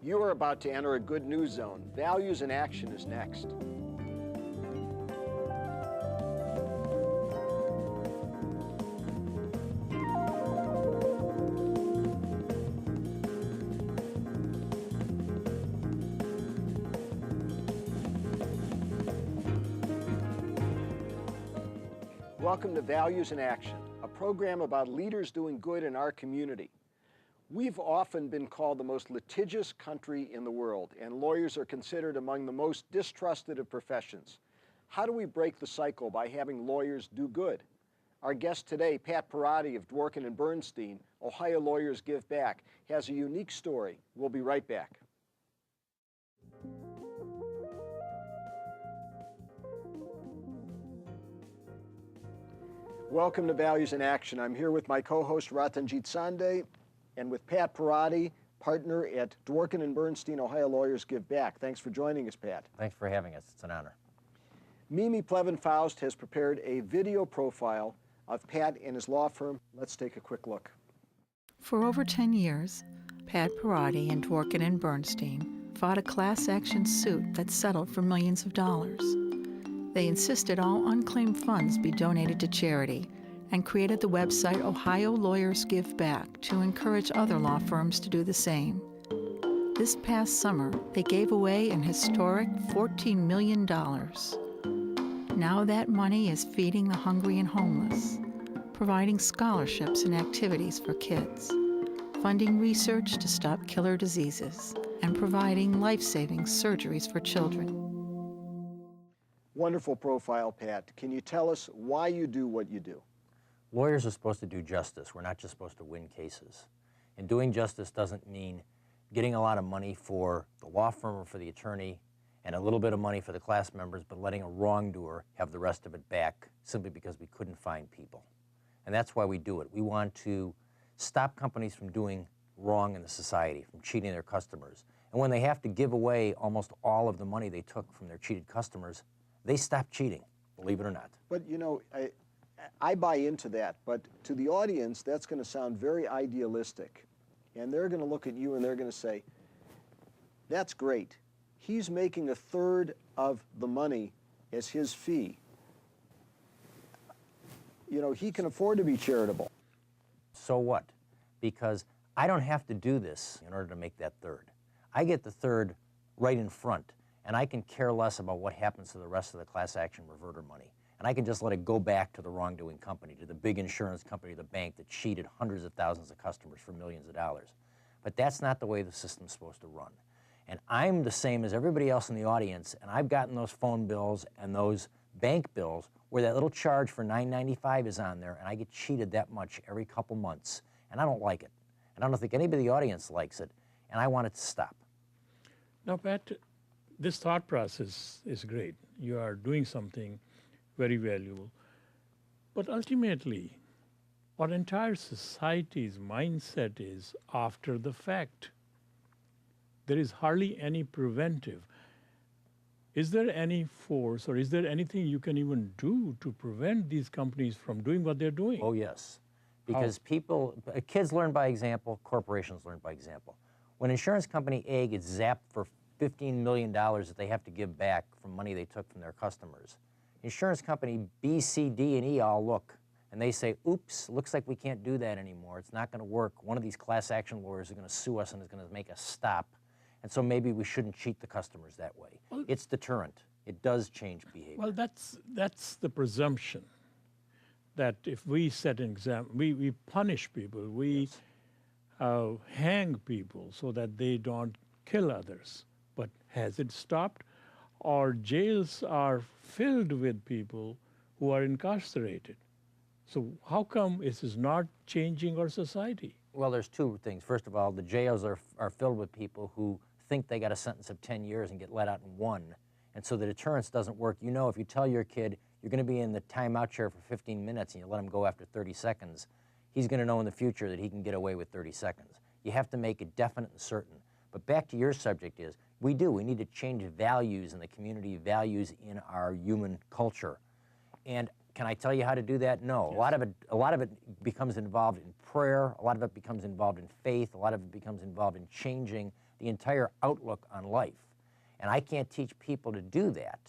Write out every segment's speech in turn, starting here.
You are about to enter a good news zone. Values in Action is next. Welcome to Values in Action, a program about leaders doing good in our community. We've often been called the most litigious country in the world, and lawyers are considered among the most distrusted of professions. How do we break the cycle by having lawyers do good? Our guest today, Pat Perotti of Dworkin and Bernstein, Ohio Lawyers Give Back, has a unique story. We'll be right back. Welcome to Values in Action. I'm here with my co-host Ratanjit Sande and with Pat Perotti, partner at Dworkin and Bernstein, Ohio Lawyers Give Back. Thanks for joining us, Pat. Thanks for having us. It's an honor. Mimi Plevin-Faust has prepared a video profile of Pat and his law firm. Let's take a quick look. For over 10 years, Pat Perotti and Dworkin and Bernstein fought a class action suit that settled for millions of dollars. They insisted all unclaimed funds be donated to charity and created the website Ohio Lawyers Give Back to encourage other law firms to do the same. This past summer, they gave away an historic $14 million. Now that money is feeding the hungry and homeless, providing scholarships and activities for kids, funding research to stop killer diseases, and providing life-saving surgeries for children. Wonderful profile, Pat. Can you tell us why you do what you do? Lawyers are supposed to do justice. We're not just supposed to win cases. And doing justice doesn't mean getting a lot of money for the law firm or for the attorney and a little bit of money for the class members, but letting a wrongdoer have the rest of it back simply because we couldn't find people. And that's why we do it. We want to stop companies from doing wrong in the society, from cheating their customers. And when they have to give away almost all of the money they took from their cheated customers, they stop cheating, believe it or not. But you know, I buy into that, but to the audience, that's going to sound very idealistic. And they're going to look at you and they're going to say, that's great. He's making a third of the money as his fee. You know, he can afford to be charitable. So what? Because I don't have to do this in order to make that third. I get the third right in front, and I can care less about what happens to the rest of the class action reverter money. And I can just let it go back to the wrongdoing company, to the big insurance company, the bank that cheated hundreds of thousands of customers for millions of dollars. But that's not the way the system's supposed to run. And I'm the same as everybody else in the audience, and I've gotten those phone bills and those bank bills where that little charge for $9.95 is on there, and I get cheated that much every couple months, and I don't like it. And I don't think anybody in the audience likes it, and I want it to stop. Now, Pat, this thought process is great. You are doing something very valuable. But ultimately, our entire society's mindset is after the fact. There is hardly any preventive. Is there any force or is there anything you can even do to prevent these companies from doing what they're doing? Oh, yes. Because kids learn by example, corporations learn by example. When insurance company A gets zapped for $15 million that they have to give back from money they took from their customers, insurance company B, C, D, and E all look, and they say, oops, looks like we can't do that anymore. It's not going to work. One of these class action lawyers is going to sue us and is going to make us stop. And so maybe we shouldn't cheat the customers that way. Well, it's deterrent. It does change behavior. Well, that's the presumption that if we set an example, we punish people, we hang people so that they don't kill others. But has it stopped? Our jails are filled with people who are incarcerated. So how come this is not changing our society? Well, there's two things. First of all, the jails are filled with people who think they got a sentence of 10 years and get let out in 1. And so the deterrence doesn't work. You know, if you tell your kid you're going to be in the timeout chair for 15 minutes and you let him go after 30 seconds, he's going to know in the future that he can get away with 30 seconds. You have to make it definite and certain. But back to your subject is, we need to change values in the community, values in our human culture. And can I tell you how to do that? No. Yes. A lot of it becomes involved in prayer, a lot of it becomes involved in faith, a lot of it becomes involved in changing the entire outlook on life. And I can't teach people to do that,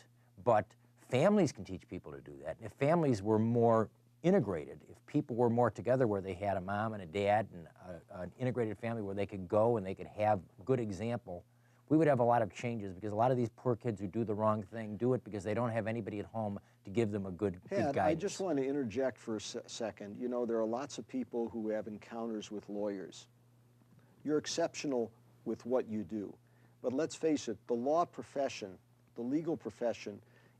but families can teach people to do that. And if families were more integrated, if people were more together where they had a mom and a dad and an integrated family where they could go and they could have good example, we would have a lot of changes, because a lot of these poor kids who do the wrong thing do it because they don't have anybody at home to give them a good guidance. I just want to interject for a second. You know, there are lots of people who have encounters with lawyers. You're exceptional with what you do. But let's face it, the law profession, the legal profession,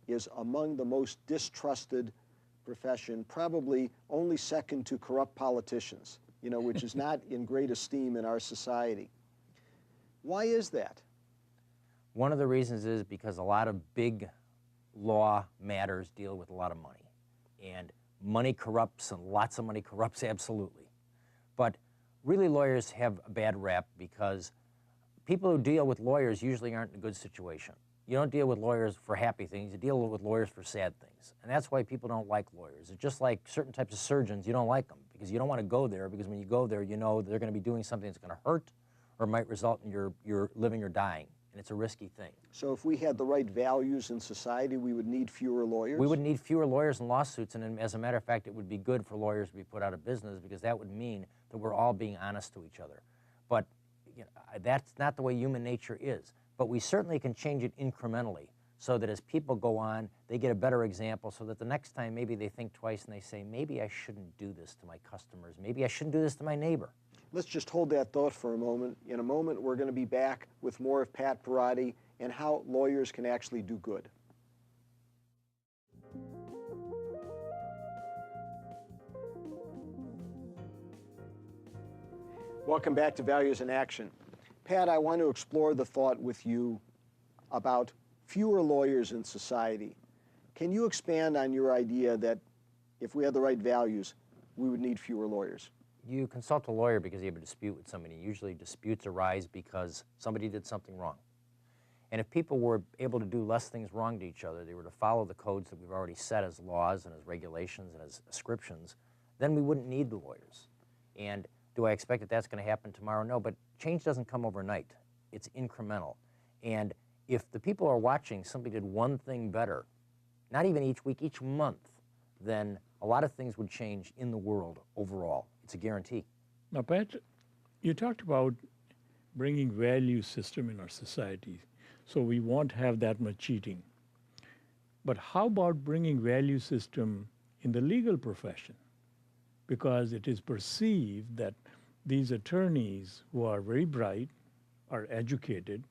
is among the most distrusted profession, probably only second to corrupt politicians, you know, which is not in great esteem in our society. Why is that? One of the reasons is because a lot of big law matters deal with a lot of money. And money corrupts, and lots of money corrupts, absolutely. But really, lawyers have a bad rap because people who deal with lawyers usually aren't in a good situation. You don't deal with lawyers for happy things, you deal with lawyers for sad things. And that's why people don't like lawyers. It's just like certain types of surgeons, you don't like them because you don't want to go there, because when you go there, you know they're going to be doing something that's going to hurt or might result in your living or dying. And it's a risky thing. So if we had the right values in society, we would need fewer lawyers? We would need fewer lawyers and lawsuits, and as a matter of fact, it would be good for lawyers to be put out of business, because that would mean that we're all being honest to each other. But you know, that's not the way human nature is. But we certainly can change it incrementally, so that as people go on, they get a better example, so that the next time maybe they think twice and they say, maybe I shouldn't do this to my customers, maybe I shouldn't do this to my neighbor. Let's just hold that thought for a moment. In a moment, we're going to be back with more of Pat Perotti and how lawyers can actually do good. Welcome back to Values in Action. Pat, I want to explore the thought with you about fewer lawyers in society. Can you expand on your idea that if we had the right values, we would need fewer lawyers? You consult a lawyer because you have a dispute with somebody. Usually disputes arise because somebody did something wrong. And if people were able to do less things wrong to each other, they were to follow the codes that we've already set as laws and as regulations and as ascriptions, then we wouldn't need the lawyers. And do I expect that that's going to happen tomorrow? No, but change doesn't come overnight. It's incremental. And if the people are watching, somebody did one thing better, not even each week, each month, then a lot of things would change in the world overall. It's a guarantee. Now, Pat, you talked about bringing value system in our society, so we won't have that much cheating. But how about bringing value system in the legal profession? Because it is perceived that these attorneys who are very bright, are educated,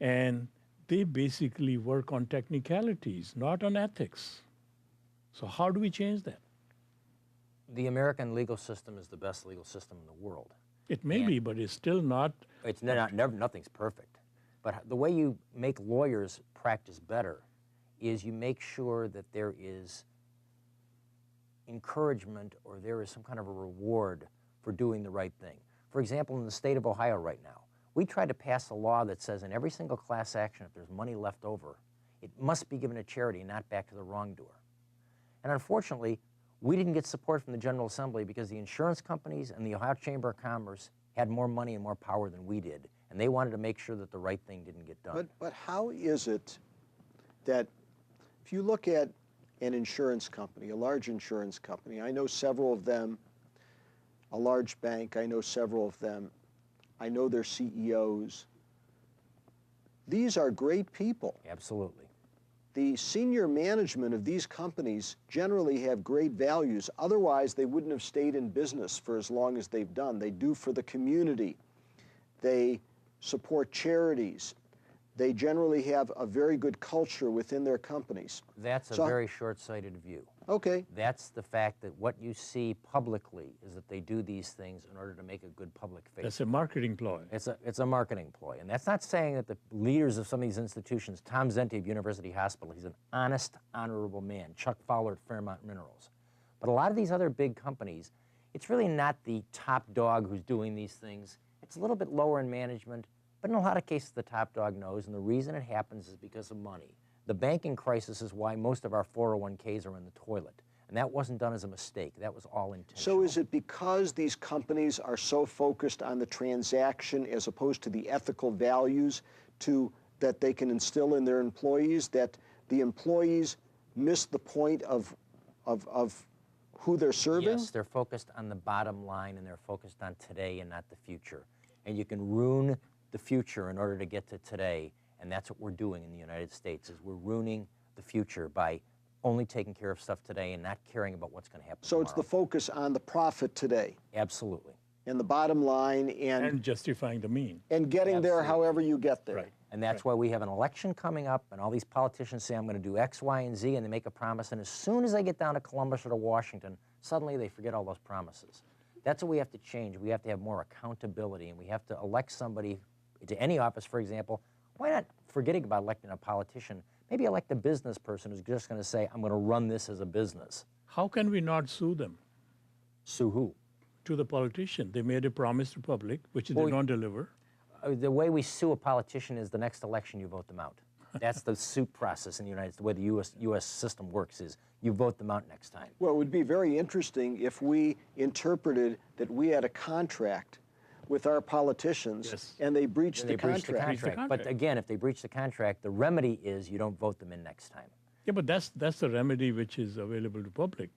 and they basically work on technicalities, not on ethics. So how do we change that? The American legal system is the best legal system in the world. It may be, but it's still not. It's nothing's perfect. But the way you make lawyers practice better is you make sure that there is encouragement, or there is some kind of a reward for doing the right thing. For example, in the state of Ohio right now, we tried to pass a law that says in every single class action, if there's money left over, it must be given to charity, not back to the wrongdoer. And unfortunately, we didn't get support from the General Assembly because the insurance companies and the Ohio Chamber of Commerce had more money and more power than we did, and they wanted to make sure that the right thing didn't get done. But how is it that if you look at an insurance company, a large insurance company, I know several of them, a large bank, I know several of them, I know their CEOs. These are great people. Absolutely. The senior management of these companies generally have great values. Otherwise, they wouldn't have stayed in business for as long as they've done. They do for the community. They support charities. They generally have a very good culture within their companies. That's a very short-sighted view. Okay. That's the fact that what you see publicly is that they do these things in order to make a good public face. That's a marketing ploy. It's a marketing ploy. And that's not saying that the leaders of some of these institutions, Tom Zenti of University Hospital, he's an honest, honorable man. Chuck Fowler at Fairmont Minerals. But a lot of these other big companies, it's really not the top dog who's doing these things. It's a little bit lower in management, but in a lot of cases the top dog knows, and the reason it happens is because of money. The banking crisis is why most of our 401ks are in the toilet. And that wasn't done as a mistake. That was all intentional. So is it because these companies are so focused on the transaction as opposed to the ethical values that they can instill in their employees, that the employees miss the point of who they're serving? Yes, they're focused on the bottom line, and they're focused on today and not the future. And you can ruin the future in order to get to today, and that's what we're doing in the United States, is we're ruining the future by only taking care of stuff today and not caring about what's going to happen So it's the tomorrow. focus on the profit today Absolutely. and the bottom line And justifying the mean. and getting there Absolutely. however you get there. Right. And that's why we have an election coming up, and all these politicians say, I'm going to do X, Y, and Z, and they make a promise, and as soon as they get down to Columbus or to Washington, suddenly they forget all those promises. That's what we have to change. We have to have more accountability, and we have to elect somebody to any office, for example. Why not, forgetting about electing a politician, maybe elect a business person who's just going to say, I'm going to run this as a business. How can we not sue them? Sue who? To the politician. They made a promise to public, which Well, they don't deliver. The way we sue a politician is the next election you vote them out. That's the suit process in the United States. The way the U.S. system works is you vote them out next time. Well, it would be very interesting if we interpreted that we had a contract with our politicians Yes. and they breached They the breach the contract. contract. But again, if they breach the contract, the remedy is you don't vote them in next time. Yeah, but that's the remedy which is available to public.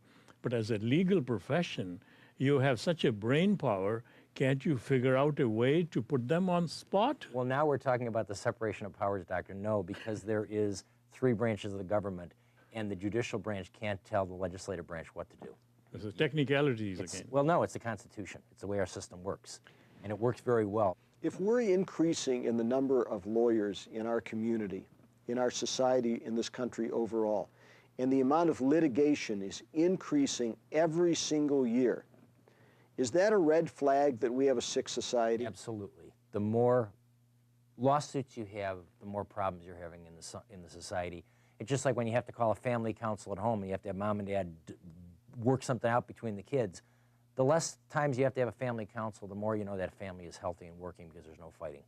But as a legal profession, you have such a brain power. Can't you figure out a way to put them on spot? Well, now we're talking about the separation of powers doctrine. No, because there is 3 branches of the government, and the judicial branch can't tell the legislative branch what to do. This is technicalities again. Well, no, it's the Constitution. It's the way our system works, and it works very well. If we're increasing in the number of lawyers in our community, in our society, in this country overall, and the amount of litigation is increasing every single year, is that a red flag that we have a sick society? Absolutely. The more lawsuits you have, the more problems you're having in the society. It's just like when you have to call a family council at home and you have to have mom and dad work something out between the kids. The less times you have to have a family council, the more you know that family is healthy and working because there's no fighting.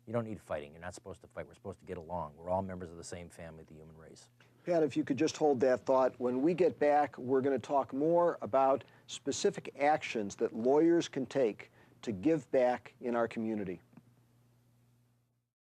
You don't need fighting. You're not supposed to fight. We're supposed to get along. We're all members of the same family, the human race. Pat, if you could just hold that thought. When we get back, we're going to talk more about specific actions that lawyers can take to give back in our community.